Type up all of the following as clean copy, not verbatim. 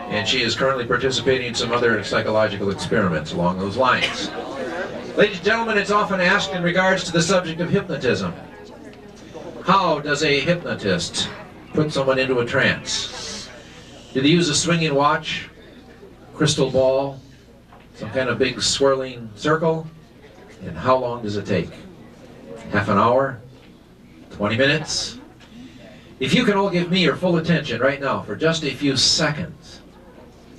And she is currently participating in some other psychological experiments along those lines. Ladies and gentlemen, it's often asked in regards to the subject of hypnotism, how does a hypnotist put someone into a trance? Do they use a swinging watch, crystal ball, some kind of big swirling circle? And how long does it take? Half an hour? 20 minutes? If you can all give me your full attention right now for just a few seconds,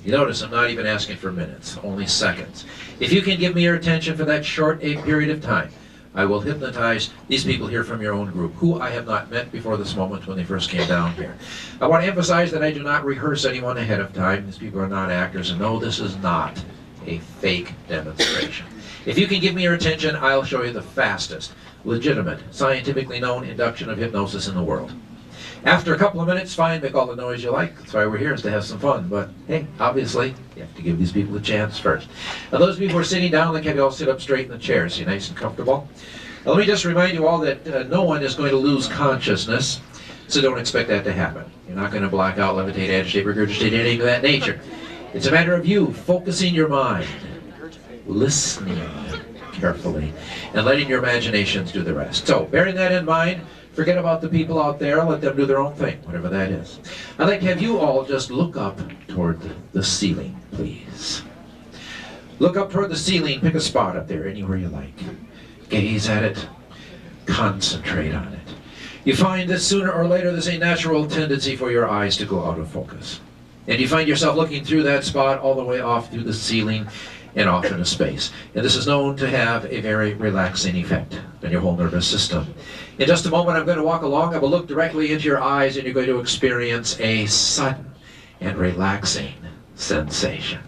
you notice I'm not even asking for minutes, only seconds. If you can give me your attention for that short a period of time, I will hypnotize these people here from your own group, who I have not met before this moment when they first came down here. I want to emphasize that I do not rehearse anyone ahead of time. These people are not actors, and no, this is not a fake demonstration. If you can give me your attention, I'll show you the fastest, legitimate, scientifically known induction of hypnosis in the world. After a couple of minutes, fine, make all the noise you like. That's why we're here, is to have some fun. But hey, obviously, you have to give these people a chance first. Now, those people who are sitting down, they can all sit up straight in the chairs, so you're nice and comfortable. Now, let me just remind you all that no one is going to lose consciousness, so don't expect that to happen. You're not going to black out, levitate, agitate, regurgitate, anything of that nature. It's a matter of you focusing your mind, listening carefully, and letting your imaginations do the rest. So, bearing that in mind, forget about the people out there, let them do their own thing, whatever that is. I'd like to have you all just look up toward the ceiling, please. Look up toward the ceiling, pick a spot up there, anywhere you like. Gaze at it, concentrate on it. You find that sooner or later there's a natural tendency for your eyes to go out of focus. And you find yourself looking through that spot all the way off through the ceiling and off into space. And this is known to have a very relaxing effect on your whole nervous system. In just a moment, I'm going to walk along. I will look directly into your eyes, and you're going to experience a sudden and relaxing sensation.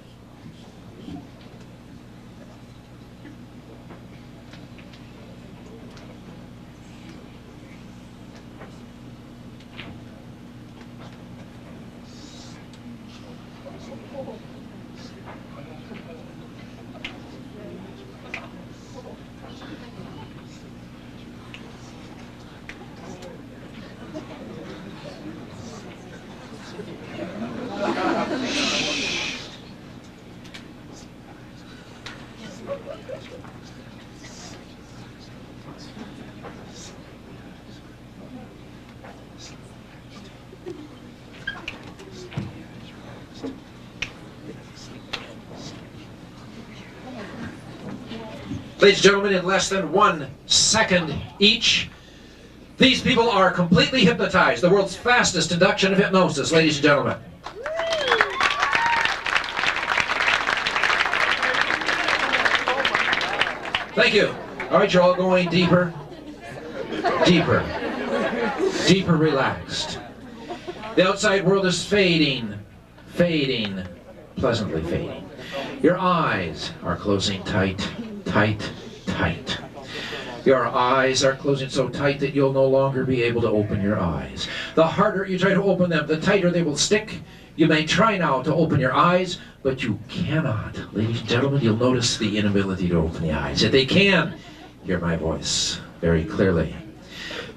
Ladies and gentlemen, in less than 1 second each, these people are completely hypnotized. The world's fastest induction of hypnosis, ladies and gentlemen. Thank you. All right, you're all going deeper, deeper, deeper relaxed. The outside world is fading, fading, pleasantly fading. Your eyes are closing tight, tight, tight. Your eyes are closing so tight that you'll no longer be able to open your eyes. The harder you try to open them, the tighter they will stick. You may try now to open your eyes, but you cannot. Ladies and gentlemen, you'll notice the inability to open the eyes. If they can hear my voice very clearly.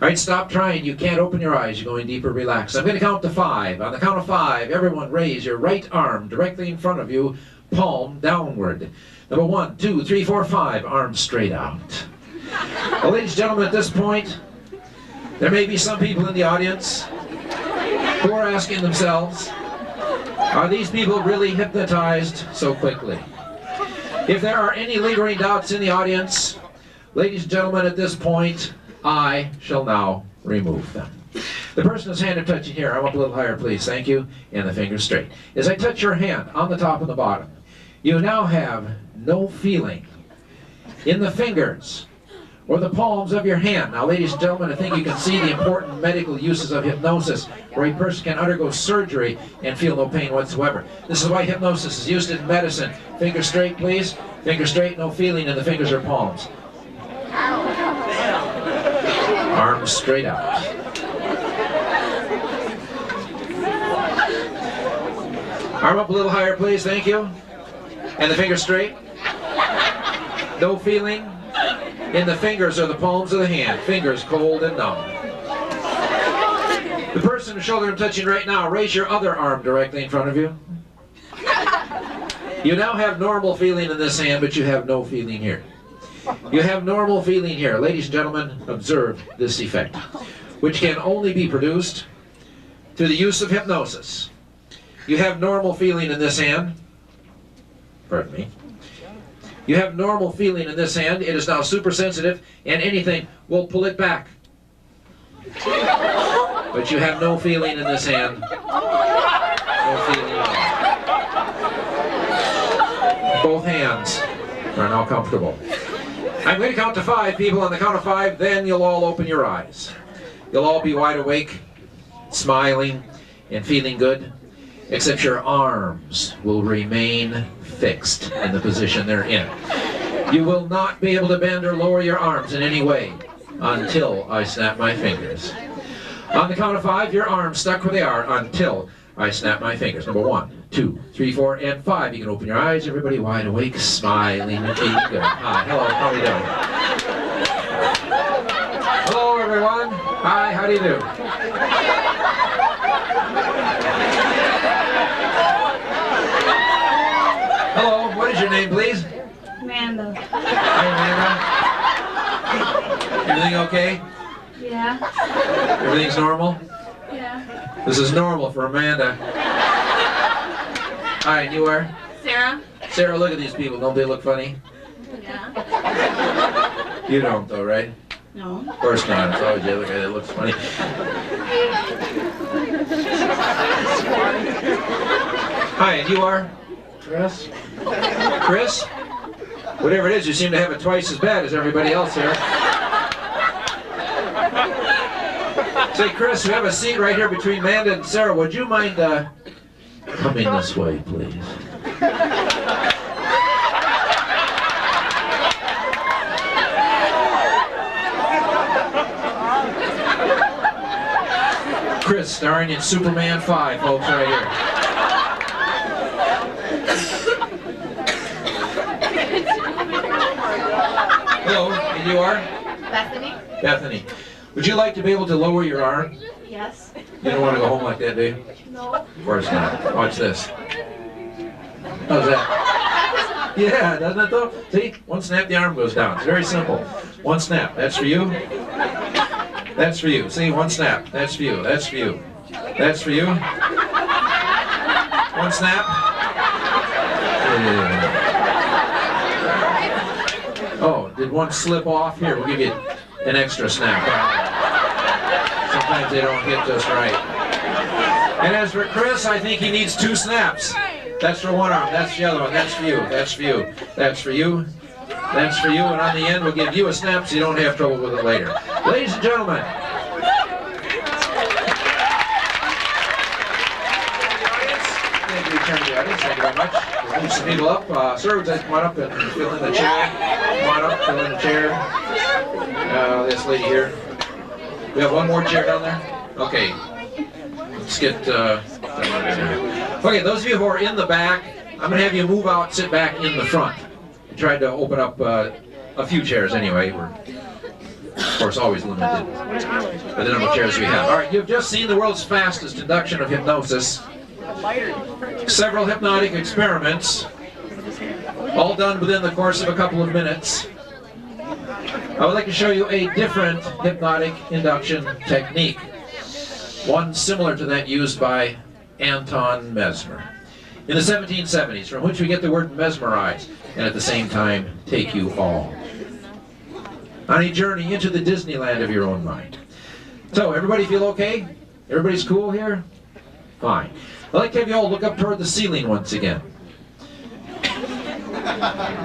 All right, stop trying. You can't open your eyes. You're going deeper, relax. I'm going to count to 5. On the count of 5, everyone raise your right arm directly in front of you, palm downward. Number 1, 2, 3, 4, 5, arms straight out. Well, ladies and gentlemen, at this point, there may be some people in the audience who are asking themselves, are these people really hypnotized so quickly? If there are any lingering doubts in the audience, ladies and gentlemen, at this point, I shall now remove them. The person whose hand I'm touching here, I want a little higher, please, thank you, and the fingers straight. As I touch your hand on the top and the bottom, you now have no feeling in the fingers or the palms of your hand. Now, ladies and gentlemen, I think you can see the important medical uses of hypnosis, where a person can undergo surgery and feel no pain whatsoever. This is why hypnosis is used in medicine. Fingers straight, please. Fingers straight, no feeling in the fingers or palms. Arms straight out. Arm up a little higher, please. Thank you. And the fingers straight. No feeling in the fingers or the palms of the hand. Fingers cold and numb. The person whose shoulder I'm touching right now, raise your other arm directly in front of you. You now have normal feeling in this hand, but you have no feeling here. You have normal feeling here. Ladies and gentlemen, observe this effect, which can only be produced through the use of hypnosis. You have normal feeling in this hand. Pardon me. You have normal feeling in this hand. It is now super sensitive, and anything will pull it back. But you have no feeling in this hand. No feeling at all. Both hands are now comfortable. I'm going to count to 5, people. On the count of 5, then you'll all open your eyes. You'll all be wide awake, smiling, and feeling good, except your arms will remain fixed in the position they're in. You will not be able to bend or lower your arms in any way until I snap my fingers. On the count of 5, your arms stuck where they are until I snap my fingers. Number 1, 2, 3, 4, and 5. You can open your eyes, everybody wide awake, smiling, and feeling good. Hi, hello, how are you doing? Hello, everyone. Hi, how do you do? Hello, what is your name, please? Amanda. Hi, Amanda. Everything okay? Yeah. Everything's normal? Yeah. This is normal for Amanda. Hi, and you are? Sarah. Sarah, look at these people. Don't they look funny? Yeah. You don't, though, right? No. Of course not. It's always the other guy that looks funny. Hi, and you are? Chris? Chris? Whatever it is, you seem to have it twice as bad as everybody else here. Say, Chris, you have a seat right here between Amanda and Sarah. Would you mind coming this way, please? Chris, starring in Superman 5, folks, right here. Hello, and you are? Bethany. Bethany. Would you like to be able to lower your arm? Yes. You don't want to go home like that, do you? No. Of course not. Watch this. How's that? Yeah, doesn't it though? See? One snap, the arm goes down. It's very simple. One snap. That's for you. That's for you. See? One snap. That's for you. That's for you. That's for you. One snap. Yeah. Oh, did one slip off? Here, we'll give you an extra snap. Sometimes they don't hit just right. And as for Chris, I think he needs 2 snaps. That's for one arm. That's the other one. That's for you. That's for you. That's for you. That's for you. And on the end, we'll give you a snap so you don't have trouble with it later. Ladies and gentlemen. Thank you, return to the audience. Thank you very much. Move some people up. Sir, would you come on up and fill in the chair? Come on up, fill in the chair. This lady here. We have one more chair down there? Okay. Let's get... Okay, those of you who are in the back, I'm going to have you move out, sit back in the front. We tried to open up a few chairs anyway. We're, of course, always limited by the number of chairs we have. All right, you've just seen the world's fastest induction of hypnosis. Several hypnotic experiments, all done within the course of a couple of minutes. I would like to show you a different hypnotic induction technique, one similar to that used by Anton Mesmer in the 1770s, from which we get the word mesmerize, and at the same time take you all on a journey into the Disneyland of your own mind. So, everybody feel okay? Everybody's cool here? Fine. I'd like to have you all look up toward the ceiling once again.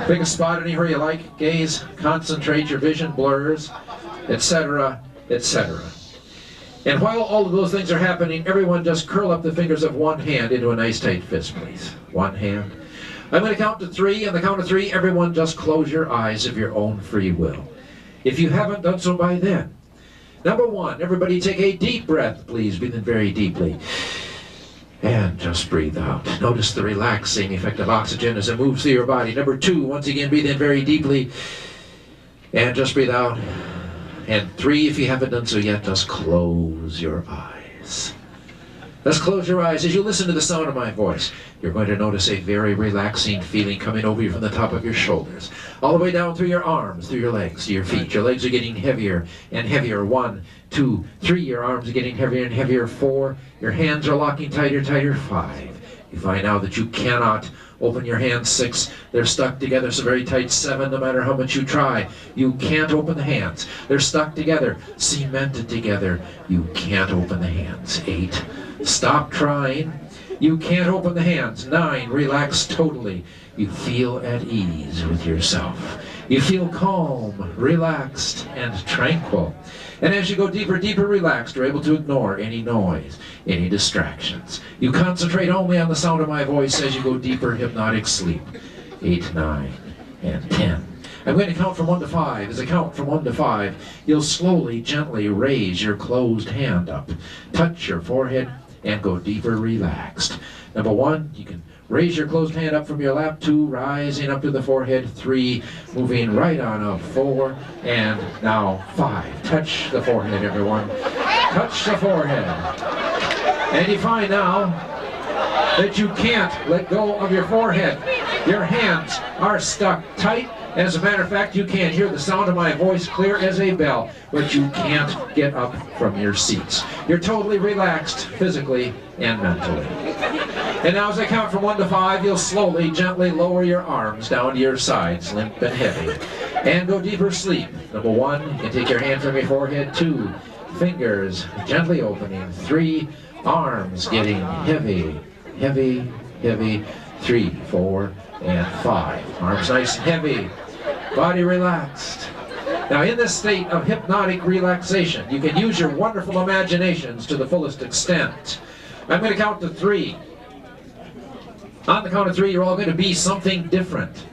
Pick a spot anywhere you like, gaze, concentrate, your vision blurs, etc., etc. And while all of those things are happening, everyone just curl up the fingers of one hand into a nice tight fist, please. One hand. I'm going to count to 3. On the count of 3, everyone just close your eyes of your own free will, if you haven't done so by then. Number 1, everybody take a deep breath, please. Breathe in very deeply. And just breathe out. Notice the relaxing effect of oxygen as it moves through your body. Number 2, once again, breathe in very deeply. And just breathe out. And 3, if you haven't done so yet, just close your eyes. eyes. Let's close your eyes. As you listen to the sound of my voice, you're going to notice a very relaxing feeling coming over you from the top of your shoulders, all the way down through your arms, through your legs, to your feet. Your legs are getting heavier and heavier. 1, 2, 3. Your arms are getting heavier and heavier. 4. Your hands are locking tighter, tighter. 5. You find now that you cannot open your hands. 6. They're stuck together so very tight. 7. No matter how much you try, you can't open the hands. They're stuck together, cemented together. You can't open the hands. 8. Stop trying. You can't open the hands. 9. Relax totally. You feel at ease with yourself. You feel calm, relaxed, and tranquil. And as you go deeper, deeper relaxed, you're able to ignore any noise, any distractions. You concentrate only on the sound of my voice as you go deeper hypnotic sleep. 8, 9, and 10. I'm going to count from 1 to 5. As I count from 1 to 5, you'll slowly, gently raise your closed hand up, touch your forehead, and go deeper relaxed. Number 1, you can raise your closed hand up from your lap. 2, rising up to the forehead. 3, moving right on up. 4, and now 5. Touch the forehead, everyone. Touch the forehead. And you find now that you can't let go of your forehead. Your hands are stuck tight. As a matter of fact, you can't hear the sound of my voice clear as a bell, but you can't get up from your seats. You're totally relaxed, physically and mentally. And now as I count from 1 to 5, you'll slowly, gently lower your arms down to your sides, limp and heavy, and go deeper sleep. Number 1, you can take your hand from your forehead. 2, fingers gently opening. 3, arms getting heavy, heavy, heavy. 3, 4, and 5. Arms nice and heavy, body relaxed. Now in this state of hypnotic relaxation, you can use your wonderful imaginations to the fullest extent. I'm going to count to 3. On the count of 3, you're all going to be something different.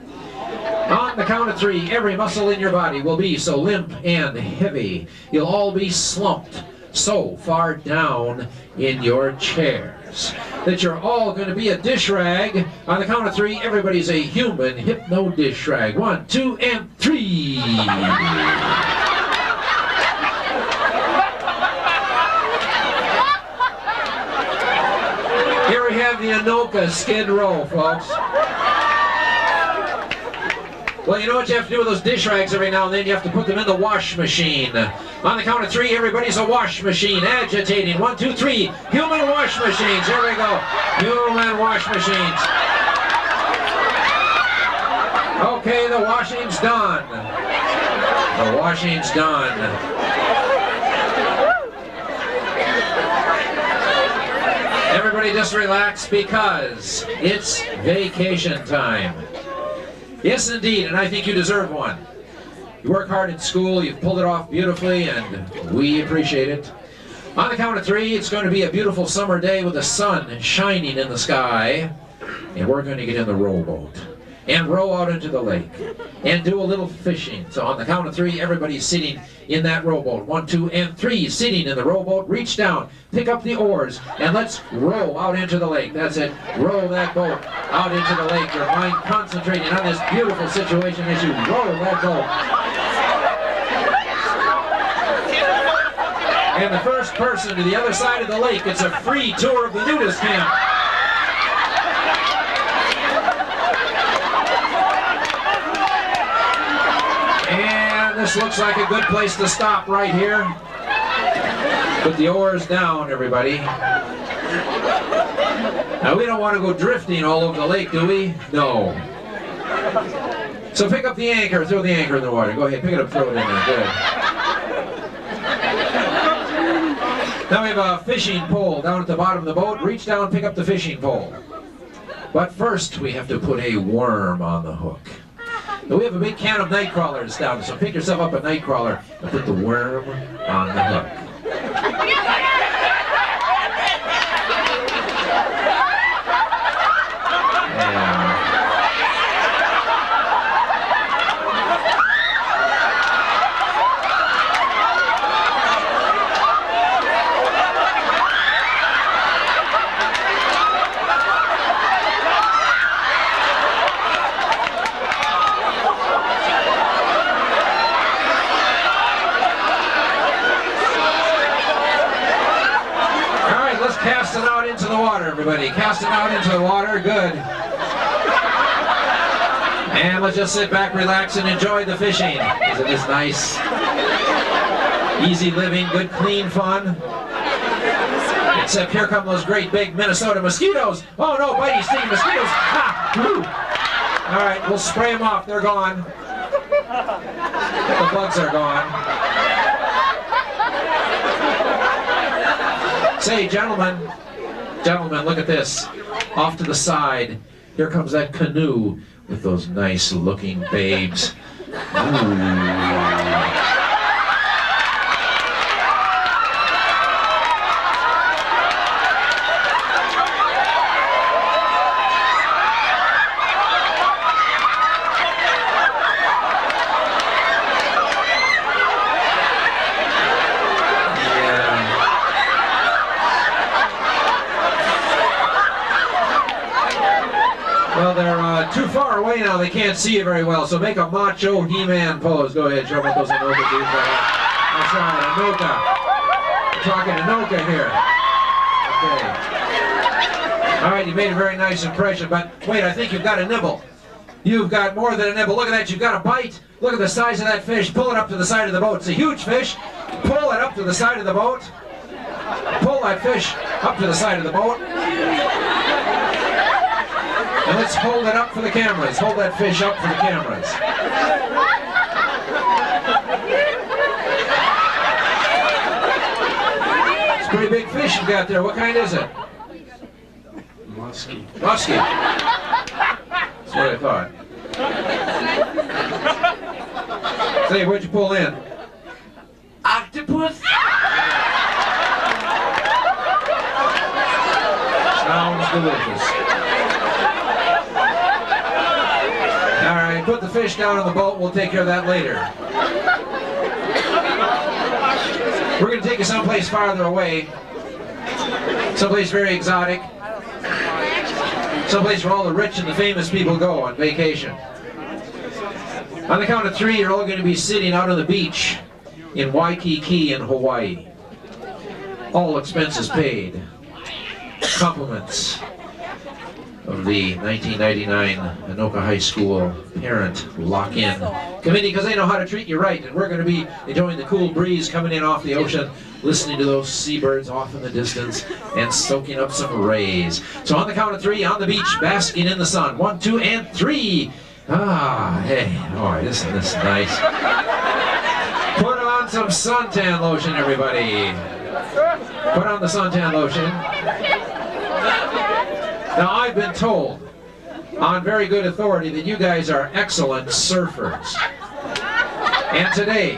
On the count of 3, every muscle in your body will be so limp and heavy. You'll all be slumped so far down in your chairs that you're all going to be a dish rag. On the count of 3, everybody's a human hypno dish rag. 1, 2, and 3. Here we have the Anoka Skid Row, folks. Well, you know what you have to do with those dish rags every now and then? You have to put them in the wash machine. On the count of 3, everybody's a wash machine, agitating. 1, 2, 3, human wash machines. Here we go, human wash machines. Okay, the washing's done. The washing's done. Everybody just relax because it's vacation time. Yes, indeed, and I think you deserve one. You work hard in school, you've pulled it off beautifully, and we appreciate it. On the count of 3, it's going to be a beautiful summer day with the sun shining in the sky, and we're going to get in the rowboat and row out into the lake and do a little fishing. So on the count of 3, everybody's sitting in that rowboat. 1, 2, and 3, sitting in the rowboat. Reach down, pick up the oars, and let's row out into the lake. That's it. Row that boat out into the lake. Your mind concentrating on this beautiful situation as you row that boat. And the first person to the other side of the lake gets a free tour of the nudist camp. And this looks like a good place to stop right here. Put the oars down, everybody. Now we don't want to go drifting all over the lake, do we? No. So pick up the anchor, throw the anchor in the water. Go ahead, pick it up, throw it in there. Good. Now we have a fishing pole down at the bottom of the boat. Reach down, pick up the fishing pole. But first we have to put a worm on the hook. Now we have a big can of night crawlers down, so pick yourself up a night crawler and put the worm on the hook. water, everybody. Cast it out into the water. Good. And let's just sit back, relax, and enjoy the fishing. Isn't this nice? Easy living, good, clean fun. Except here come those great big Minnesota mosquitoes. Oh no, bitey, stinging mosquitoes. Ah, woo. All right, we'll spray them off. They're gone. The bugs are gone. Say, gentlemen, look at this. Off to the side, here comes that canoe with those nice looking babes. Ooh. Well, they're too far away now. They can't see you very well. So make a macho He-Man pose. Go ahead, show what those Anoka do. That's right, Anoka. We're talking Anoka here. Okay. All right, you made a very nice impression. But wait, I think you've got a nibble. You've got more than a nibble. Look at that. You've got a bite. Look at the size of that fish. Pull it up to the side of the boat. It's a huge fish. Pull it up to the side of the boat. Pull that fish up to the side of the boat. And let's hold it up for the cameras. Hold that fish up for the cameras. It's a pretty big fish you've got there. What kind is it? Muskie. Muskie. That's what I thought. Say, what'd you pull in? Octopus. Sounds delicious. All right, put the fish down on the boat. We'll take care of that later. We're going to take you someplace farther away. Someplace very exotic. Someplace where all the rich and the famous people go on vacation. On the count of 3, you're all going to be sitting out on the beach in Waikiki in Hawaii. All expenses paid. Compliments of the 1999 Anoka High School Parent Lock-In Committee, because they know how to treat you right, and we're going to be enjoying the cool breeze coming in off the ocean, listening to those seabirds off in the distance, and soaking up some rays. So on the count of 3, on the beach, basking in the sun. 1, 2, and 3. Ah, hey, boy, this is nice. Put on some suntan lotion, everybody. Put on the suntan lotion. Now, I've been told, on very good authority, that you guys are excellent surfers. And today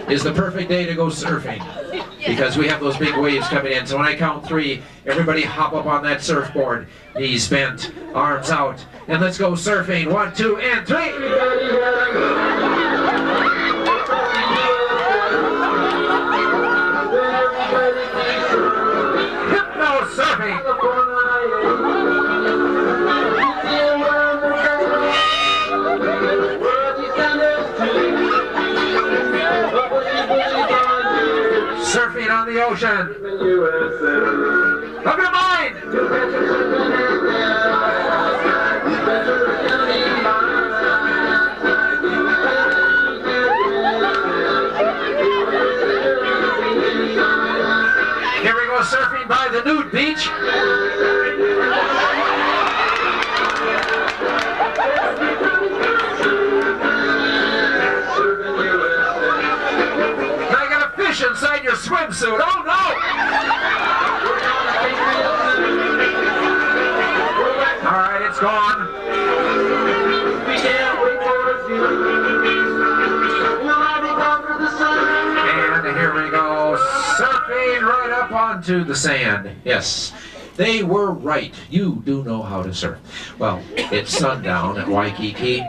is the perfect day to go surfing, because we have those big waves coming in. So when I count 3, everybody hop up on that surfboard, knees bent, arms out, and let's go surfing. 1, 2, and 3! Hypno-surfing! Surfing on the ocean of your mind. Here we go, surfing by the nude beach. Inside your swimsuit. Oh no! All right, it's gone. And here we go, surfing right up onto the sand. Yes, they were right. You do know how to surf. Well, it's sundown at Waikiki.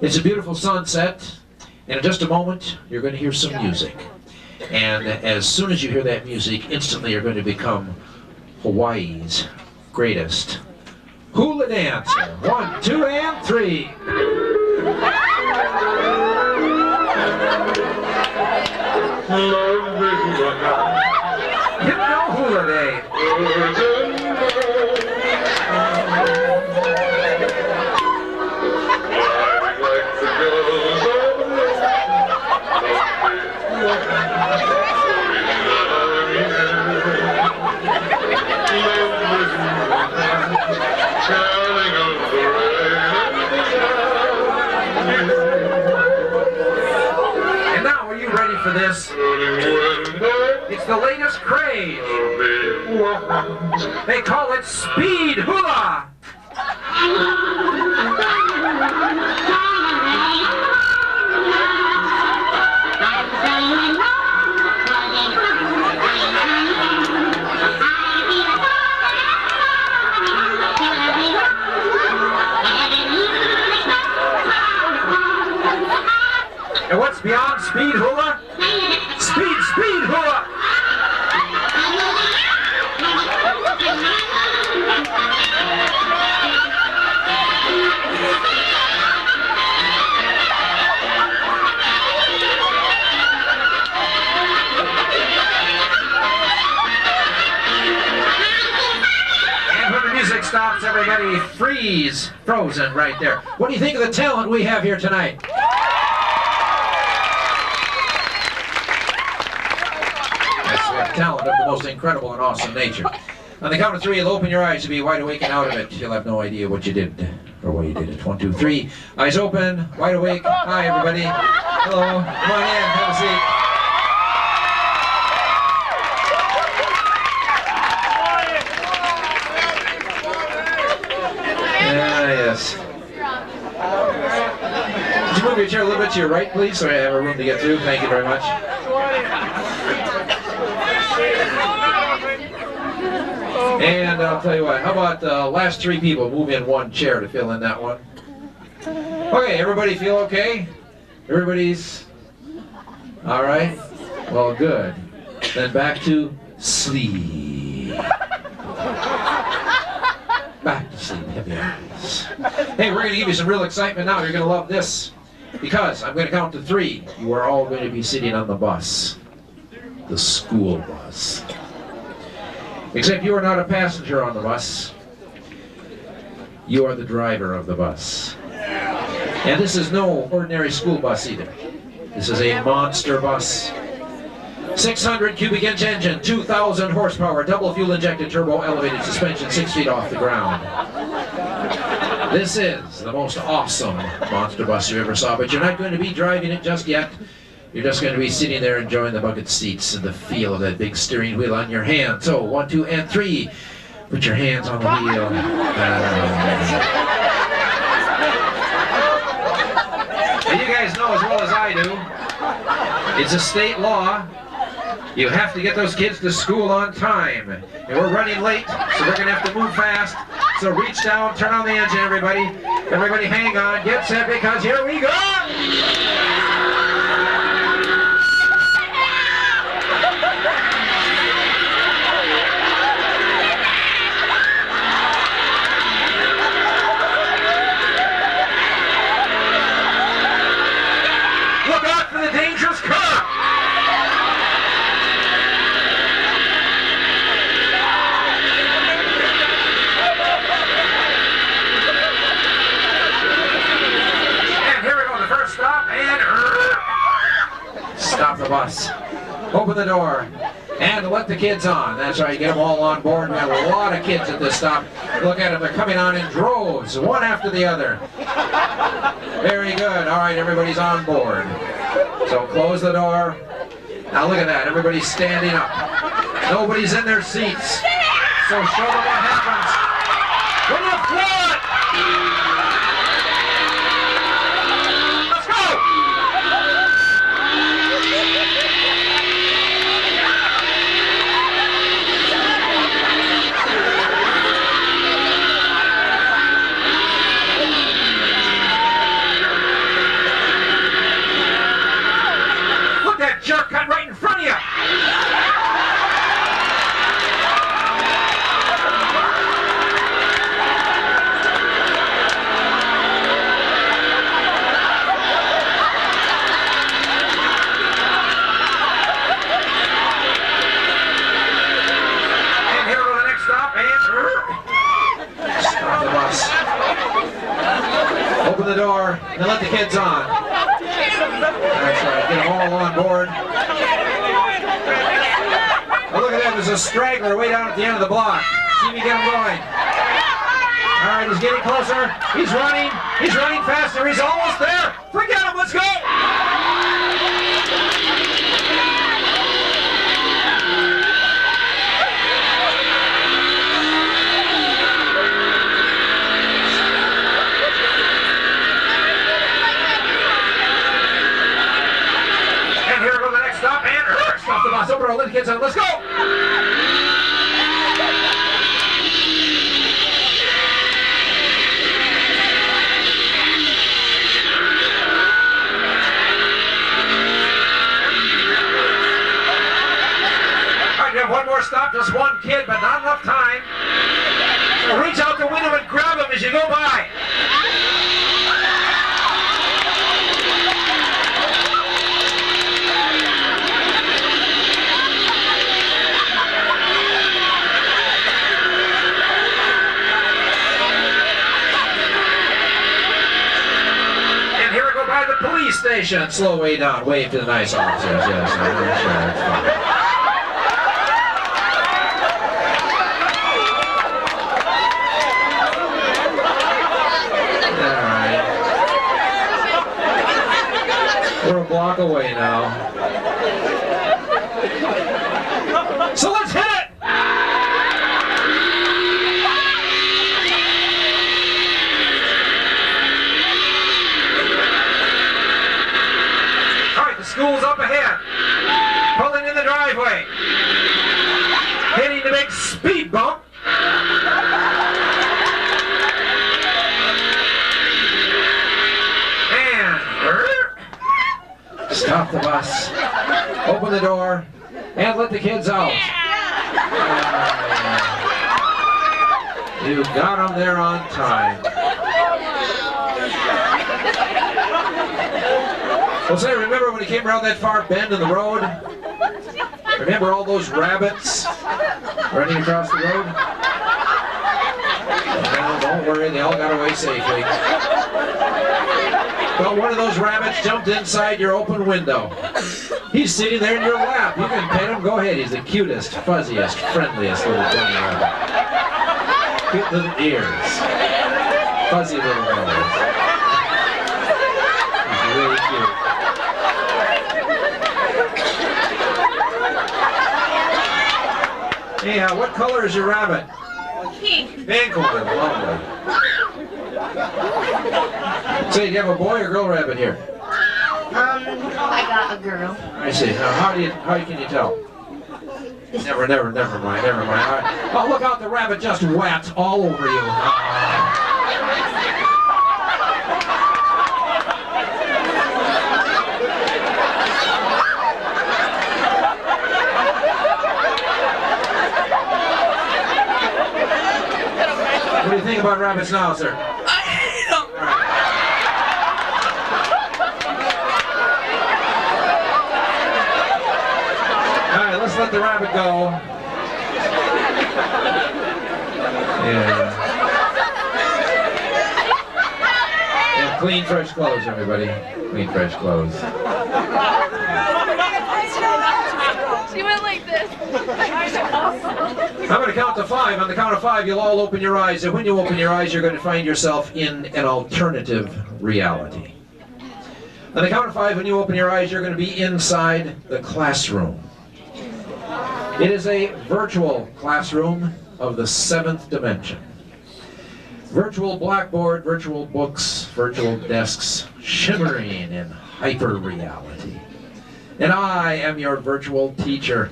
It's a beautiful sunset, and in just a moment, you're going to hear some music. And as soon as you hear that music, instantly you're going to become Hawaii's greatest hula dancer. 1, 2, and 3. Hypno Hula Day. this. It's the latest craze. They call it speed hula. And what's beyond speed hula? Speed hula! And when the music stops, everybody freeze, frozen right there. What do you think of the talent we have here tonight? Talent of the most incredible and awesome nature. On the count of 3, you'll open your eyes to be wide awake and out of it. You'll have no idea what you did or why you did it. 1, 2, 3. Eyes open, wide awake. Hi, everybody. Hello. Come on in. Have a seat. Yes. Could you move your chair a little bit to your right, please, so I have a room to get through? Thank you very much. And I'll tell you what, how about the last 3 people move in 1 chair to fill in that one? Okay, everybody feel okay? Everybody's all right? Well, good. Then back to sleep. Back to sleep, heavy eyes. Hey, we're going to give you some real excitement now. You're going to love this. Because I'm going to count to 3. You are all going to be sitting on the bus. The school bus. Except you are not a passenger on the bus. You are the driver of the bus. And this is no ordinary school bus either. This is a monster bus. 600 cubic inch engine, 2,000 horsepower, double fuel injected turbo elevated suspension, 6 feet off the ground. This is the most awesome monster bus you ever saw, but you're not going to be driving it just yet. You're just going to be sitting there enjoying the bucket seats and the feel of that big steering wheel on your hand. So 1, 2, and 3. Put your hands on the wheel. And you guys know as well as I do, it's a state law. You have to get those kids to school on time. And we're running late, so we're going to have to move fast. So reach down, turn on the engine, everybody. Everybody hang on, get set, because here we go! Stop the bus. Open the door. And let the kids on. That's right, get them all on board. We have a lot of kids at this stop. Look at them, they're coming on in droves, one after the other. Very good. All right, everybody's on board. So close the door. Now look at that, everybody's standing up. Nobody's in their seats. So show them what happens when you float. Let's go! Look, that jerk cut right in front of you! Open the door and let the kids on. That's right, get them all on board. Oh, look at that, there's a straggler way down at the end of the block. See me get him going. All right, he's getting closer. He's running faster. He's almost there. Forget him, let's go! kids on. Let's go! One more stop, just one kid, but not enough time. So reach out the window and grab him as you go by. And here we go by the police station. Slow way down, wave to the nice officers. Yes, I'm sure it's fine. We're a block away now. So let's hit it! All right, the school's up ahead. Pulling in the driveway. Hitting the big speed bump. Stop the bus, open the door, and let the kids out. You got them there on time. Well, say, remember when he came around that far bend in the road? Remember all those rabbits running across the road? Well, don't worry, they all got away safely. Well, one of those rabbits jumped inside your open window. He's sitting there in your lap. You can pet him. Go ahead. He's the cutest, fuzziest, friendliest little bunny rabbit. Cute little ears. Fuzzy little nose. He's really cute. Hey, what color is your rabbit? Pink. Pink. Lovely. Say, do you have a boy or girl rabbit here? I got a girl. I see. Now, how can you tell? Never mind. All right. Oh, look out! The rabbit just whacked all over you. What do you think about rabbits now, sir? Let's let the rabbit go. Yeah. Clean, fresh clothes, everybody. Clean, fresh clothes. She went like this. I'm going to count to 5. On the count of 5, you'll all open your eyes. And when you open your eyes, you're going to find yourself in an alternative reality. On the count of 5, when you open your eyes, you're going to be inside the classroom. It is a virtual classroom of the 7th dimension. Virtual blackboard, virtual books, virtual desks, shimmering in hyper-reality. And I am your virtual teacher.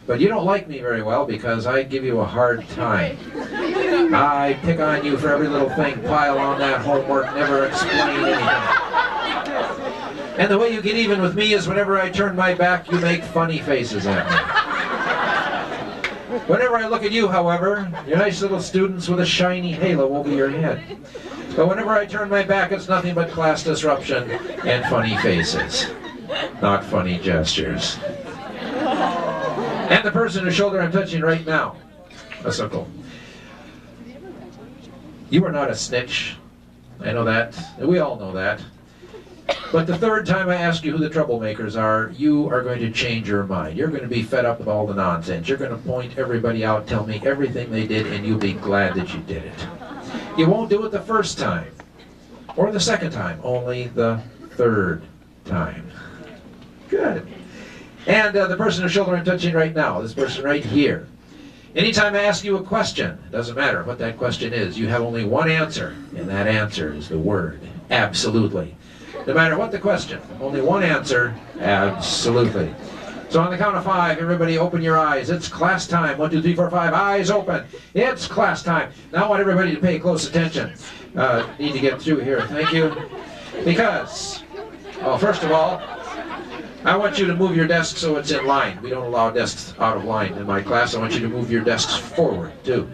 But you don't like me very well because I give you a hard time. I pick on you for every little thing, pile on that homework, never explain anything. And the way you get even with me is whenever I turn my back, you make funny faces at me. Whenever I look at you, however, you're nice little students with a shiny halo over your head. But whenever I turn my back, it's nothing but class disruption and funny faces, not funny gestures. And the person whose shoulder I'm touching right now, that's so cool. You are not a snitch. I know that. We all know that. But the third time I ask you who the troublemakers are, you are going to change your mind. You're going to be fed up with all the nonsense. You're going to point everybody out, tell me everything they did, and you'll be glad that you did it. You won't do it the first time, or the second time, only the third time. Good. And the person whose shoulder I'm touching right now, this person right here. Anytime I ask you a question, doesn't matter what that question is, you have only one answer, and that answer is the word absolutely. No matter what the question, only one answer, absolutely. So on the count of 5, everybody open your eyes. It's class time. 1, 2, 3, 4, 5. Eyes open. It's class time. Now I want everybody to pay close attention. Need to get through here. Thank you. Because, well, first of all, I want you to move your desk so it's in line. We don't allow desks out of line in my class. I want you to move your desks forward, too.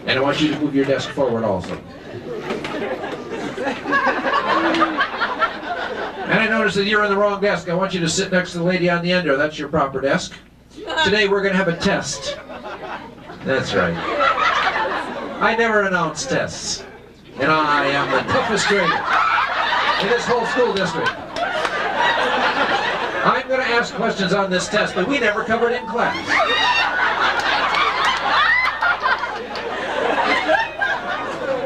And I want you to move your desk forward also. And I noticed that you're on the wrong desk. I want you to sit next to the lady on the end there. That's your proper desk. Today we're going to have a test. That's right. I never announce tests. And I am the toughest grader in this whole school district. I'm going to ask questions on this test that we never covered in class.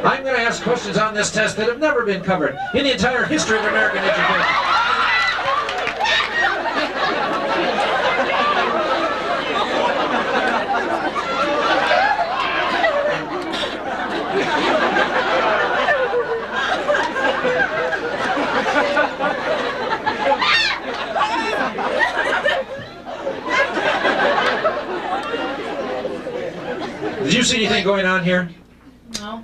I'm going to ask questions on this test that have never been covered in the entire history of American education. Did you see anything going on here? No.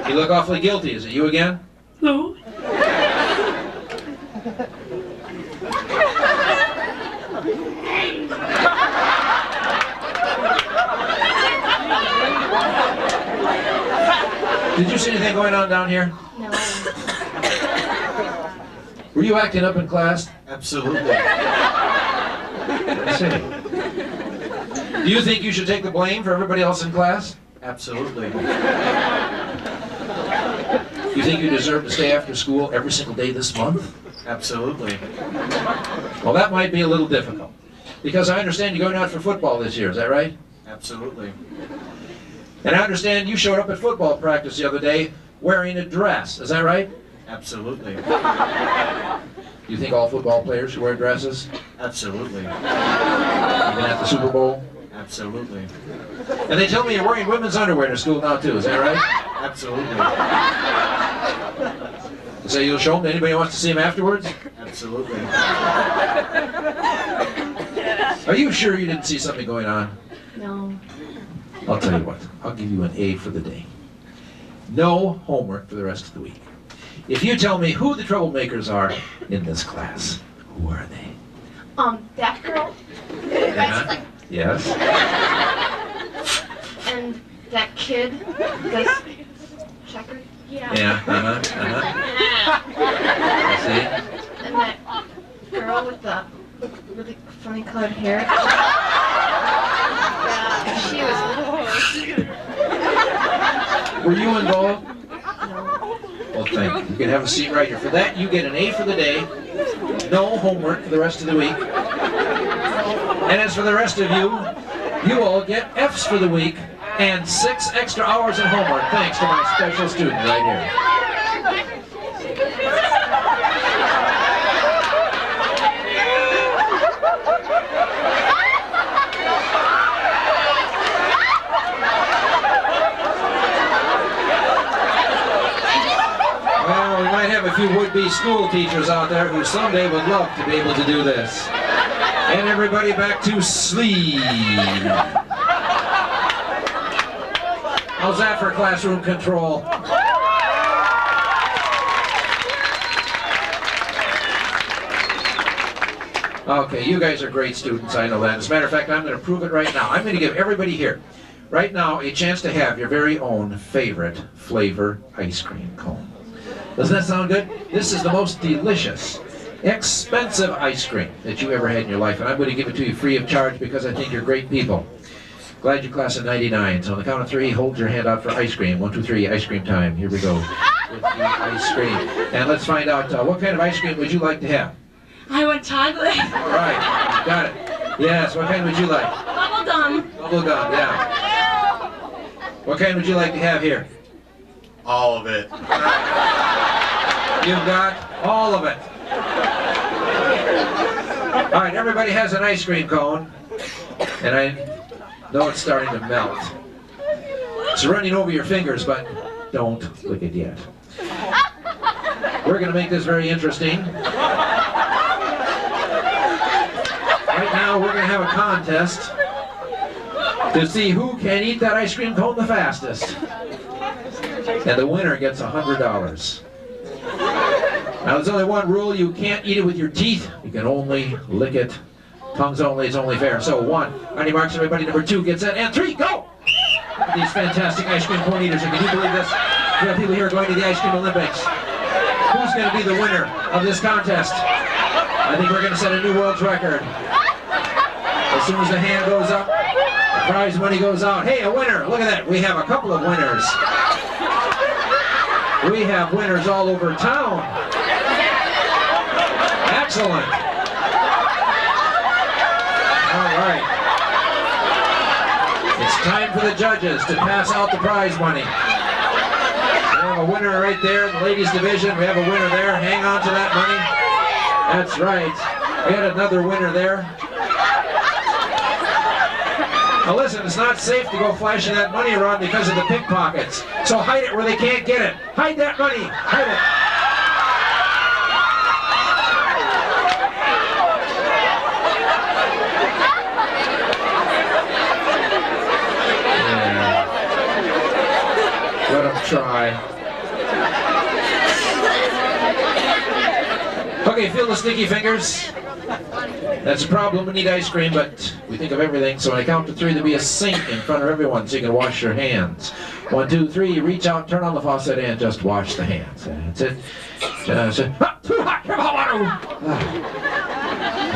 You look awfully guilty. Is it you again? No. Did you see anything going on down here? No. Were you acting up in class? Absolutely. I see. Do you think you should take the blame for everybody else in class? Absolutely. You think you deserve to stay after school every single day this month? Absolutely. Well, that might be a little difficult. Because I understand you're going out for football this year, is that right? Absolutely. And I understand you showed up at football practice the other day wearing a dress, is that right? Absolutely. You think all football players should wear dresses? Absolutely. Even at the Super Bowl? Absolutely. And they tell me you're wearing women's underwear to school now too, is that right? Absolutely. So you'll show them to anybody who wants to see them afterwards? Absolutely. Are you sure you didn't see something going on? No. I'll tell you what, I'll give you an A for the day. No homework for the rest of the week. If you tell me who the troublemakers are in this class, who are they? That girl. Uh-huh. Yes? And that kid. This checker. Yeah. Yeah, See? And that girl with the really funny colored hair. She was. Were you involved? No. Well, thank you. You can have a seat right here. For that, you get an A for the day. No homework for the rest of the week. And as for the rest of you, you all get F's for the week and 6 extra hours of homework, thanks to my special student right here. Well, we might have a few would-be school teachers out there who someday would love to be able to do this. And everybody back to sleep. How's that for classroom control? Okay, you guys are great students, I know that. As a matter of fact, I'm going to prove it right now. I'm going to give everybody here, right now, a chance to have your very own favorite flavor ice cream cone. Doesn't that sound good? This is the most delicious, expensive ice cream that you ever had in your life, and I'm going to give it to you free of charge because I think you're great people. Glad you're class of 99. So on the count of 3, hold your hand out for ice cream. 1, 2, 3, ice cream time. Here we go with the ice cream. And let's find out what kind of ice cream would you like to have? I want chocolate. All right, got it. Yes, what kind would you like? Bubble gum. Bubble gum, yeah. What kind would you like to have here? All of it. You've got all of it. All right, everybody has an ice cream cone, and I know it's starting to melt. It's running over your fingers, but don't lick it yet. We're going to make this very interesting. now we're going to have a contest to see who can eat that ice cream cone the fastest. And the winner gets $100. Now there's only one rule, you can't eat it with your teeth, you can only lick it. Tongues only, it's only fair. So 1, on your marks everybody, number 2 gets it, and 3, go! These fantastic ice cream cone eaters, and can you believe this? We have people here going to the Ice Cream Olympics. Who's going to be the winner of this contest? I think we're going to set a new world record. As soon as the hand goes up, the prize money goes out. Hey, a winner! Look at that, we have a couple of winners. We have winners all over town. Excellent. All right. It's time for the judges to pass out the prize money. We have a winner right there in the ladies division. We have a winner there. Hang on to that money. That's right. We had another winner there. Now listen, it's not safe to go flashing that money around because of the pickpockets. So hide it where they can't get it. Hide that money. Hide it. Yeah. Let them try. Okay, feel the sticky fingers. That's a problem, we need ice cream, but we think of everything. So when I count to 3, there'll be a sink in front of everyone so you can wash your hands. 1, 2, 3, reach out, turn on the faucet, and just wash the hands. That's it. Just, too hot, come on, water.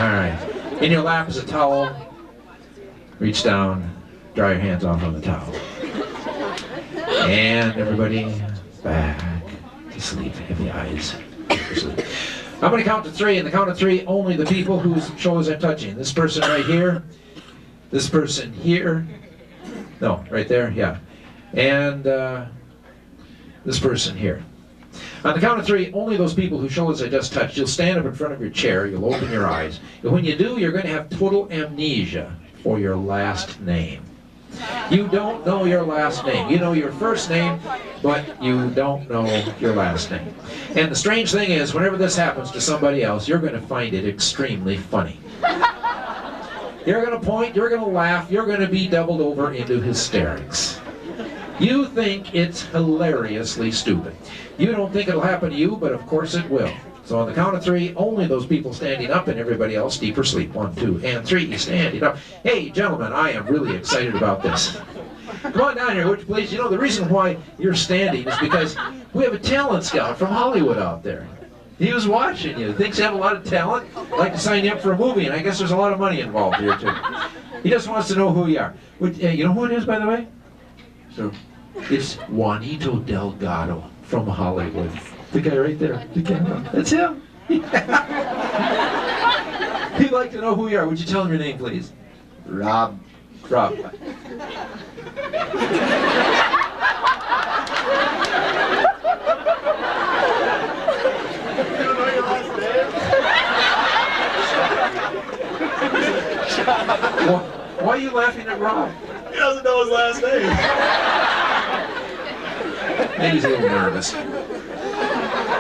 All right. In your lap is a towel. Reach down, dry your hands off on the towel. And everybody back to sleep. Heavy eyes. Sleep. I'm going to count to 3, and the count of 3, only the people whose shoulders I'm touching. This person right here, this person here, no, right there, yeah, and this person here. On the count of 3, only those people whose shoulders I just touched. You'll stand up in front of your chair, you'll open your eyes, and when you do, you're going to have total amnesia for your last name. You don't know your last name. You know your first name, but you don't know your last name. And the strange thing is, whenever this happens to somebody else, you're going to find it extremely funny. You're going to point, you're going to laugh, you're going to be doubled over into hysterics. You think it's hilariously stupid. You don't think it'll happen to you, but of course it will. So on the count of 3, only those people standing up and everybody else deeper sleep. 1, 2, and 3, standing up. Hey, gentlemen, I am really excited about this. Come on down here, would you please? You know, the reason why you're standing is because we have a talent scout from Hollywood out there. He was watching you. Thinks you have a lot of talent. Like to sign you up for a movie, and I guess there's a lot of money involved here, too. He just wants to know who you are. You know who it is, by the way? So, it's Juanito Delgado from Hollywood. The guy right there, the camera. That's him. He'd like to know who you are. Would you tell him your name, please? Rob. Rob. Why are you laughing at Rob? He doesn't know his last name. Maybe he's a little nervous.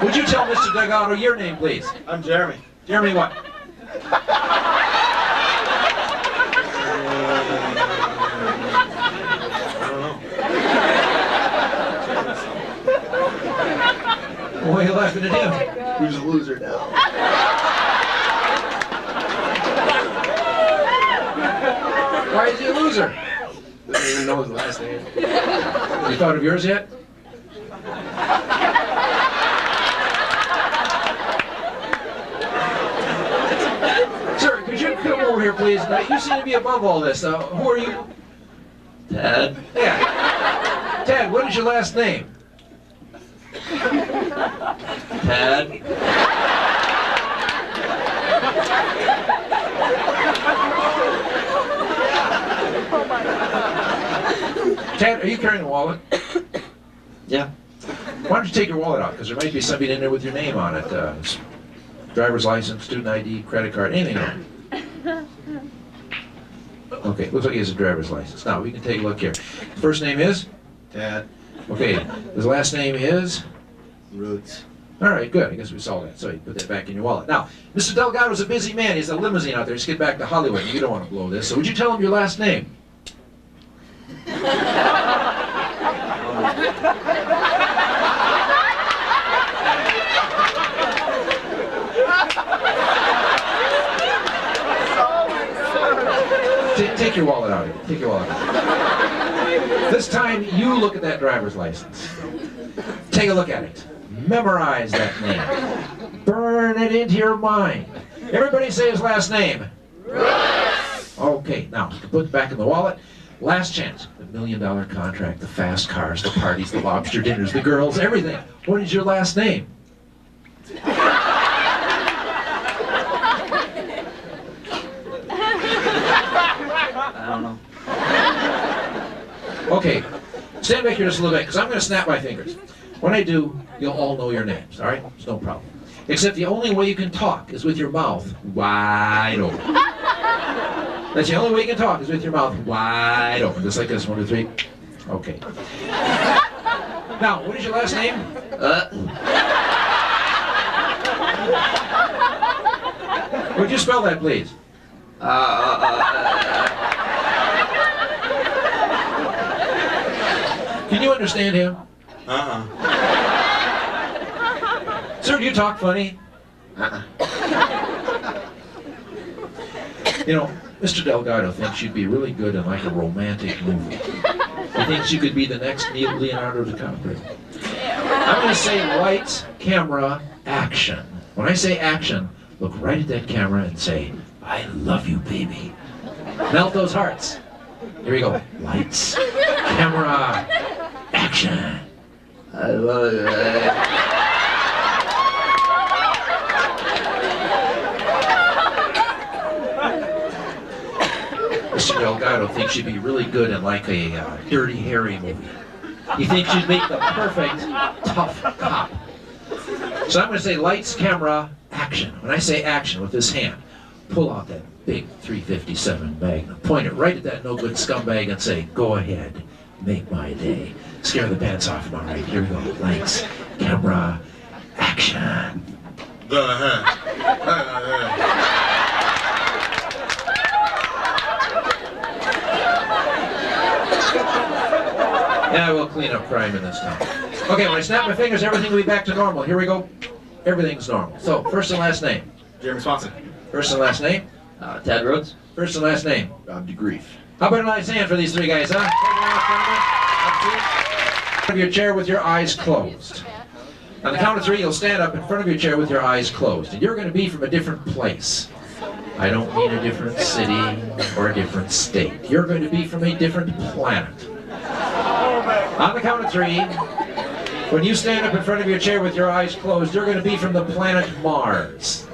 Would you tell Mr. Delgado your name, please? I'm Jeremy. Jeremy what? Why are you laughing at him? Who's a loser now? Why is he a loser? Doesn't even know his last name. You thought of yours yet? Sir, could you come over here, please? Now, you seem to be above all this. Who are you? Ted. Yeah. Ted, what is your last name? Ted. Ted, are you carrying a wallet? Yeah. Why don't you take your wallet out? Because there might be something in there with your name on it. Driver's license, student ID, credit card, anything on it. Okay, looks like he has a driver's license. Now, we can take a look here. First name is? Ted. Okay, his last name is? Roots. All right, good. I guess we saw that. So you put that back in your wallet. Now, Mr. Delgado's a busy man. He has a limousine out there. He's get back to Hollywood. You don't want to blow this. So would you tell him your last name? Take your wallet out of here. Take your wallet out. This time, you look at that driver's license. Take a look at it. Memorize that name. Burn it into your mind. Everybody say his last name. Okay, now, put it back in the wallet. Last chance. The $1 million contract, the fast cars, the parties, the lobster dinners, the girls, everything. What is your last name? I don't know. Okay, stand back here just a little bit, because I'm going to snap my fingers. When I do, you'll all know your names, all right? It's no problem. Except the only way you can talk is with your mouth wide open. That's the only way you can talk is with your mouth wide open. Just like this, 1, 2, 3. Okay. Now, what is your last name? Would you spell that, please? Can you understand him? Sir, do you talk funny? You know, Mr. Delgado thinks you'd be really good in like a romantic movie. He thinks you could be the next Leonardo DiCaprio. I'm going to say lights, camera, action. When I say action, look right at that camera and say, I love you, baby. Melt those hearts. Here we go. Lights, camera, action. I love it. Mr. Delgado thinks you'd be really good in like a Dirty Harry movie. He thinks you'd make the perfect tough cop. So I'm going to say lights, camera, action. When I say action with this hand, pull out that big .357 Magnum, point it right at that no-good scumbag and say, go ahead, make my day. Scare the pants off him. All right, here we go. Lights, camera, action. Yeah, we'll clean up crime in this town. Okay, when I snap my fingers, everything will be back to normal. Here we go. Everything's normal. So, first and last name. Jeremy Swanson. First and last name. Ted Rhodes. First and last name. Rob DeGrief. How about a nice hand for these three guys, huh? In front of your chair with your eyes closed. On the count of 3, you'll stand up in front of your chair with your eyes closed. And you're going to be from a different place. I don't mean a different city or a different state. You're going to be from a different planet. On the count of 3, when you stand up in front of your chair with your eyes closed, you're going to be from the planet Mars.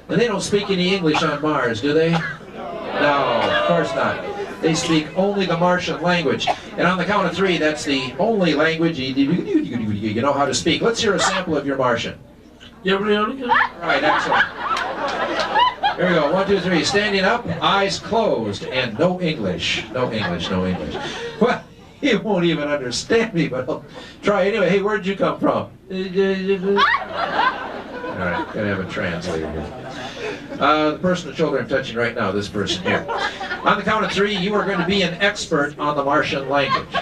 And they don't speak any English on Mars, do they? No, of course not. They speak only the Martian language. And on the count of 3, that's the only language you know how to speak. Let's hear a sample of your Martian. Right, excellent. Here we go, 1, 2, 3. Standing up, eyes closed, and no English. No English, no English. Well, he won't even understand me, but I'll try anyway. Hey, where'd you come from? All right, gotta have a translator here. The person, the shoulder I'm touching right now, this person here. On the count of 3, you are going to be an expert on the Martian language.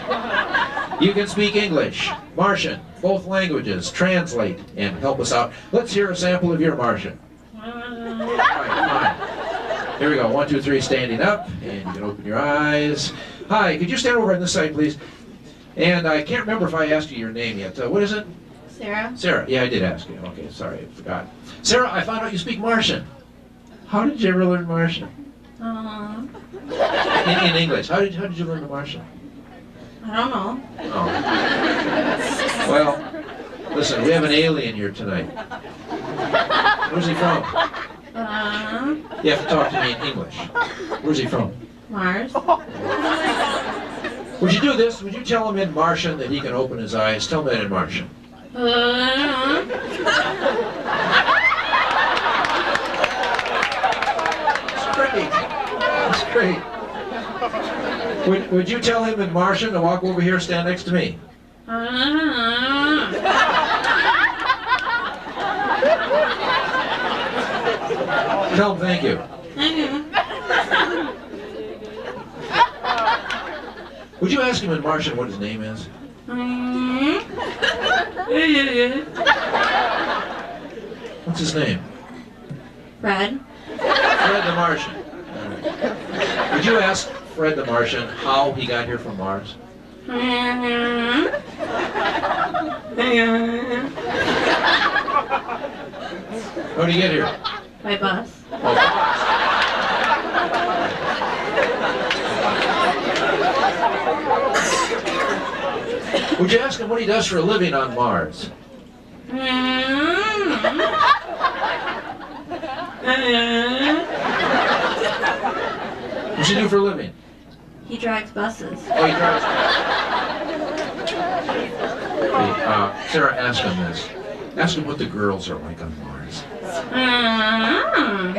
You can speak English, Martian, both languages, translate, and help us out. Let's hear a sample of your Martian. All right, fine. Here we go, 1, 2, 3, standing up, and you can open your eyes. Hi, could you stand over on this side, please? And I can't remember if I asked you your name yet. What is it? Sarah. Sarah. Yeah, I did ask you. Okay, sorry, I forgot. Sarah, I found out you speak Martian. How did you ever learn Martian? In English. How did you learn the Martian? I don't know. Oh. Well, listen, we have an alien here tonight. Where's he from? You have to talk to me in English. Where's he from? Mars. Would you do this? Would you tell him in Martian that he can open his eyes? Tell him that in Martian. That's great. Would you tell him in Martian to walk over here, stand next to me? Tell him thank you. Would you ask him in Martian what his name is? What's his name? Fred. Fred the Martian. Would you ask Fred the Martian how he got here from Mars? How did he get here? My bus. Would you ask him what he does for a living on Mars? What's he do for a living? He drives buses. Oh, he drives. Okay, Sarah, ask him this. Ask him what the girls are like on Mars. Can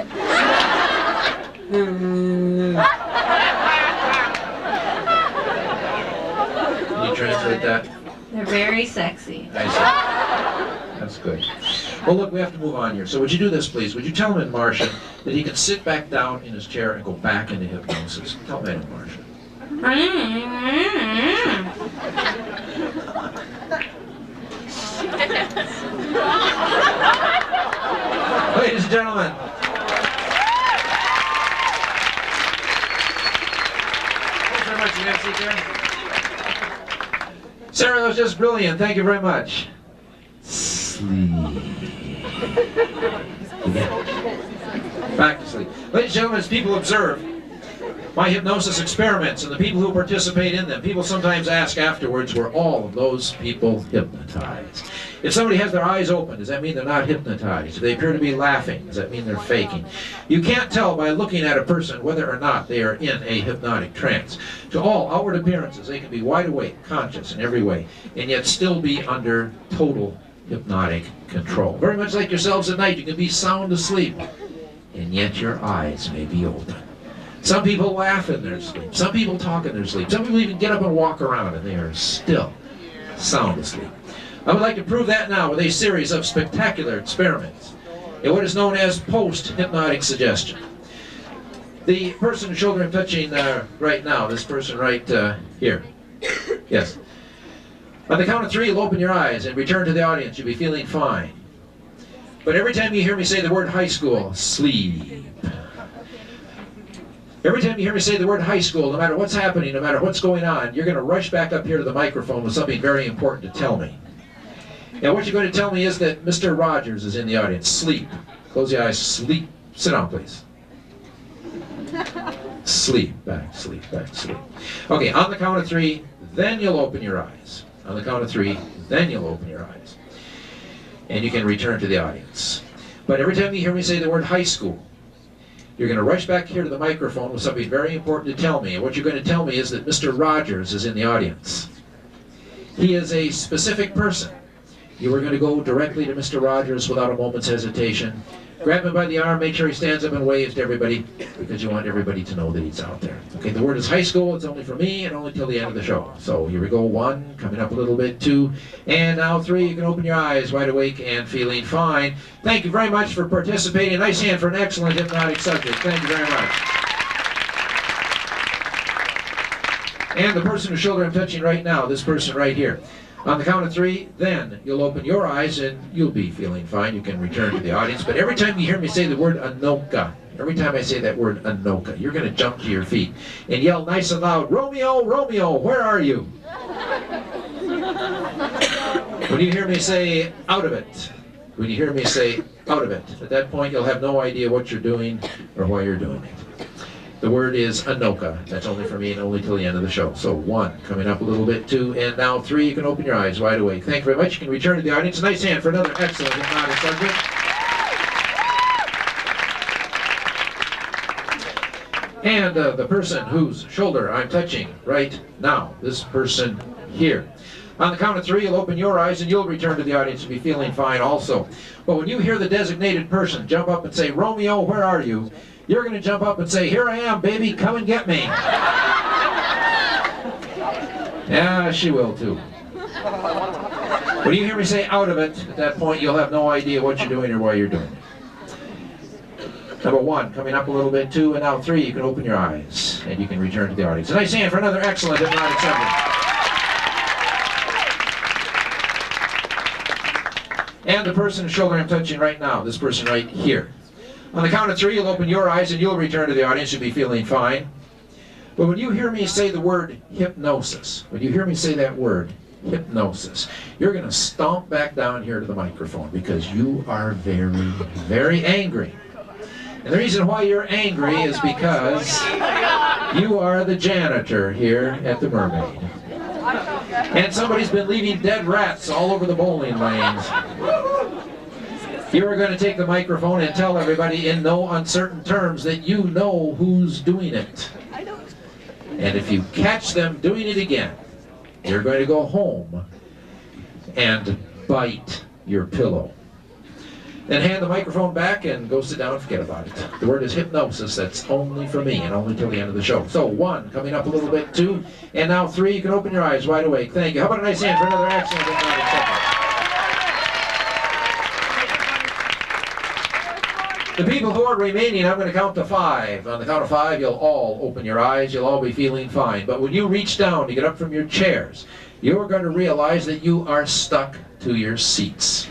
you translate that? They're very sexy. I see. That's good. Well, look, we have to move on here. So would you do this, please? Would you tell him in Martian that he can sit back down in his chair and go back into hypnosis? Tell him that in Martian. Ladies and gentlemen. Thanks very much. You guys sit there. Sarah, that was just brilliant. Thank you very much. Sleep. Back to sleep. Ladies and gentlemen, as people observe my hypnosis experiments and the people who participate in them, people sometimes ask afterwards, were all of those people hypnotized? If somebody has their eyes open, does that mean they're not hypnotized? If they appear to be laughing, does that mean they're faking? You can't tell by looking at a person whether or not they are in a hypnotic trance. To all outward appearances, they can be wide awake, conscious in every way, and yet still be under total hypnotic control. Very much like yourselves at night, you can be sound asleep, and yet your eyes may be open. Some people laugh in their sleep. Some people talk in their sleep. Some people even get up and walk around, and they are still sound asleep. I would like to prove that now with a series of spectacular experiments in what is known as post-hypnotic suggestion. The person whose shoulder I'm touching right now, this person right here. Yes. On the count of 3, you'll open your eyes and return to the audience. You'll be feeling fine. But every time you hear me say the word high school, sleep. Every time you hear me say the word high school, no matter what's happening, no matter what's going on, you're going to rush back up here to the microphone with something very important to tell me. Now what you're going to tell me is that Mr. Rogers is in the audience. Sleep. Close your eyes. Sleep. Sit down, please. Sleep. Back, sleep, back, sleep. Okay, on the count of 3, then you'll open your eyes. On the count of 3, then you'll open your eyes. And you can return to the audience. But every time you hear me say the word high school, you're going to rush back here to the microphone with something very important to tell me. And what you're going to tell me is that Mr. Rogers is in the audience. He is a specific person. You are going to go directly to Mr. Rogers without a moment's hesitation. Grab him by the arm, make sure he stands up and waves to everybody, because you want everybody to know that he's out there. Okay, the word is high school. It's only for me and only till the end of the show. So here we go. 1, coming up a little bit, 2, and now 3. You can open your eyes, wide awake and feeling fine. Thank you very much for participating. Nice hand for an excellent hypnotic subject. Thank you very much. And the person whose shoulder I'm touching right now, this person right here. On the count of 3, then you'll open your eyes and you'll be feeling fine. You can return to the audience. But every time you hear me say the word Anoka, every time I say that word Anoka, you're going to jump to your feet and yell nice and loud, Romeo, Romeo, where are you? When you hear me say out of it, when you hear me say out of it, at that point you'll have no idea what you're doing or why you're doing it. The word is Anoka. That's only for me and only till the end of the show. So 1, coming up a little bit, 2, and now 3. You can open your eyes wide awake. Thank you very much. You can return to the audience. A nice hand for another excellent hypnotic subject. And the person whose shoulder I'm touching right now, this person here. On the count of 3, you'll open your eyes and you'll return to the audience and be feeling fine also. But when you hear the designated person jump up and say, Romeo, where are you? You're going to jump up and say, here I am, baby, come and get me. Yeah, she will too. When you hear me say out of it, at that point you'll have no idea what you're doing or why you're doing it. Number 1, coming up a little bit. 2, and now 3, you can open your eyes and you can return to the audience. A nice hand for another excellent hypnotic subject. And the person's shoulder I'm touching right now, this person right here. On the count of 3, you'll open your eyes and you'll return to the audience. You'll be feeling fine. But when you hear me say the word hypnosis, when you hear me say that word, hypnosis, you're going to stomp back down here to the microphone because you are very, very angry. And the reason why you're angry is because you are the janitor here at the Mermaid. And somebody's been leaving dead rats all over the bowling lanes. You are going to take the microphone and tell everybody in no uncertain terms that you know who's doing it. And if you catch them doing it again, you're going to go home and bite your pillow. Then hand the microphone back and go sit down and forget about it. The word is hypnosis. That's only for me and only till the end of the show. So 1, coming up a little bit. 2, and now 3, you can open your eyes wide awake. Thank you. How about a nice hand for another excellent hypnotic subject? The people who are remaining, I'm going to count to 5. On the count of 5, you'll all open your eyes. You'll all be feeling fine. But when you reach down to get up from your chairs, you're going to realize that you are stuck to your seats.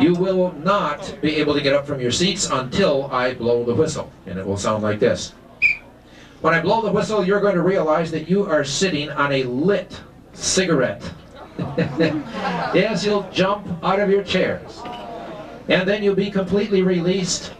You will not be able to get up from your seats until I blow the whistle. And it will sound like this. When I blow the whistle, you're going to realize that you are sitting on a lit cigarette. Yes, you'll jump out of your chairs. And then you'll be completely released,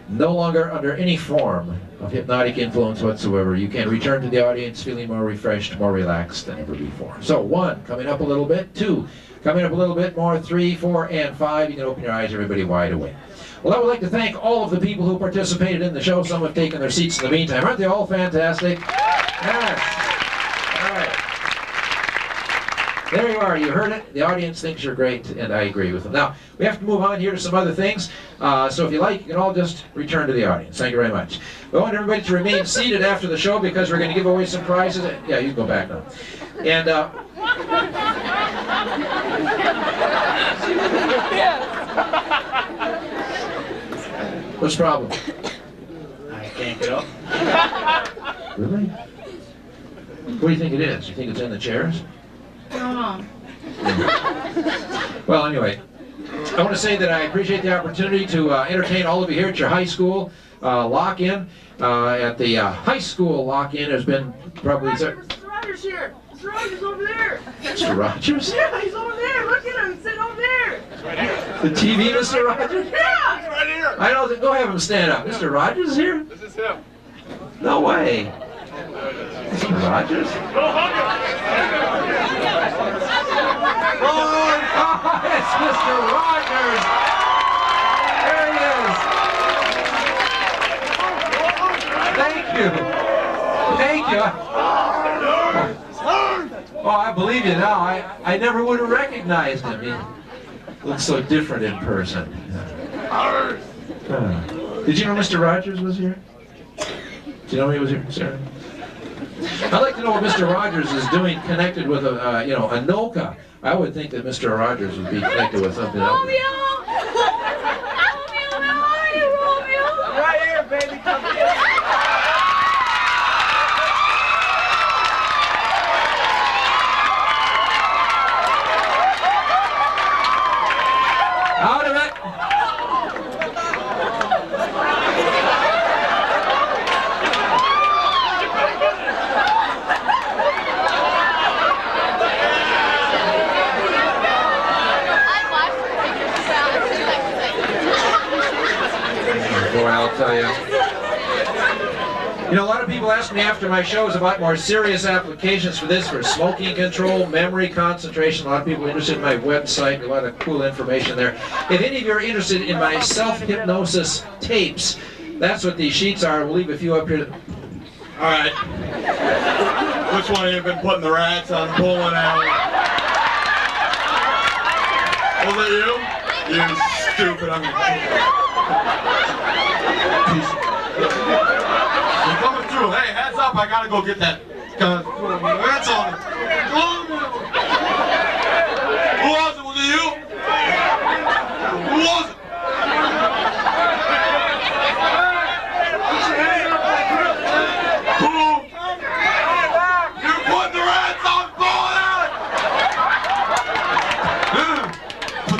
no longer under any form of hypnotic influence whatsoever. You can return to the audience feeling more refreshed, more relaxed than ever before. So 1, coming up a little bit. 2, coming up a little bit more. 3, 4, and 5. You can open your eyes, everybody wide awake. Well, I would like to thank all of the people who participated in the show. Some have taken their seats in the meantime. Aren't they all fantastic? Yes. All right. There you are. You heard it. The audience thinks you're great, and I agree with them. Now, we have to move on here to some other things. So if you like, you can all just return to the audience. Thank you very much. We want everybody to remain seated after the show because we're going to give away some prizes. Yeah, you can go back now. And what's the problem? I can't get up. Really? What do you think it is? You think it's in the chairs? No. Well, anyway, I want to say that I appreciate the opportunity to entertain all of you here at your high school lock-in. At the high school lock-in has been probably... Mr. Rogers here. Mr. Rogers over there. Mr. Rogers? Yeah, he's over there. Look at him. Sitting over there. Right here. The TV, Mr. Rogers? Yeah. He's right here. I don't think... Go have him stand up. Mr. Rogers is here? This is him. No way. Mr. Rogers? Oh, it's Mr. Rogers! There he is! Thank you! Thank you! Oh, I believe you now. I never would have recognized him. He looks so different in person. Did you know Mr. Rogers was here? Did you know he was here, Sarah? I'd like to know what Mr. Rogers is doing connected with, Anoka. I would think that Mr. Rogers would be connected with something else. Romeo! Romeo, how are you, Romeo? Right here, baby. Come here. Out of it! Boy, I'll tell you. You know, a lot of people ask me after my shows about more serious applications for this, for smoking control, memory, concentration. A lot of people are interested in my website. A lot of cool information there. If any of you are interested in my self-hypnosis tapes, that's what these sheets are. We'll leave a few up here. All right. Which one of you have been putting the rats on the bowling alley? Was it you? You stupid. You're coming through. Hey, heads up. I gotta go get that gun. Rats on it. Who was it? Was it you? Who was it?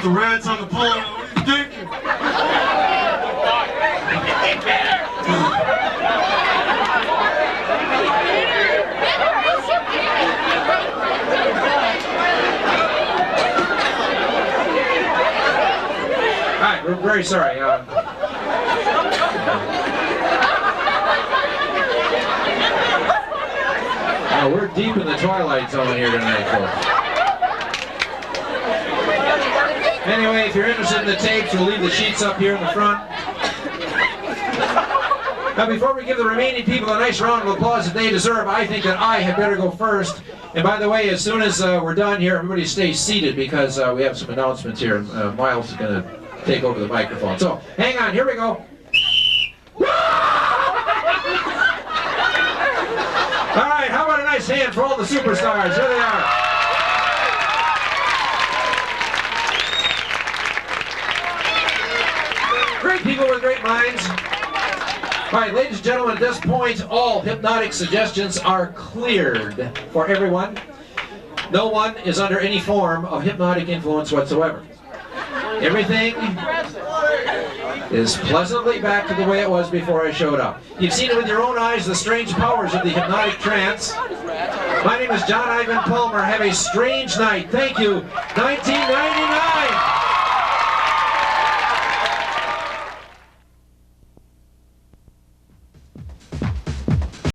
put the rats on the pullout. What are you thinking? All right, we're very sorry. We're deep in the twilight zone here tonight, folks. Anyway, if you're interested in the tapes, we'll leave the sheets up here in the front. Now, before we give the remaining people a nice round of applause that they deserve, I think that I had better go first. And by the way, as soon as we're done here, everybody stay seated because we have some announcements here. Miles is going to take over the microphone. So, hang on, here we go. All right, how about a nice hand for all the superstars? Here they are. Great people with great minds. All right, ladies and gentlemen, at this point, all hypnotic suggestions are cleared for everyone. No one is under any form of hypnotic influence whatsoever. Everything is pleasantly back to the way it was before I showed up. You've seen it with your own eyes, the strange powers of the hypnotic trance. My name is John Ivan Palmer. Have a strange night. Thank you. 1999.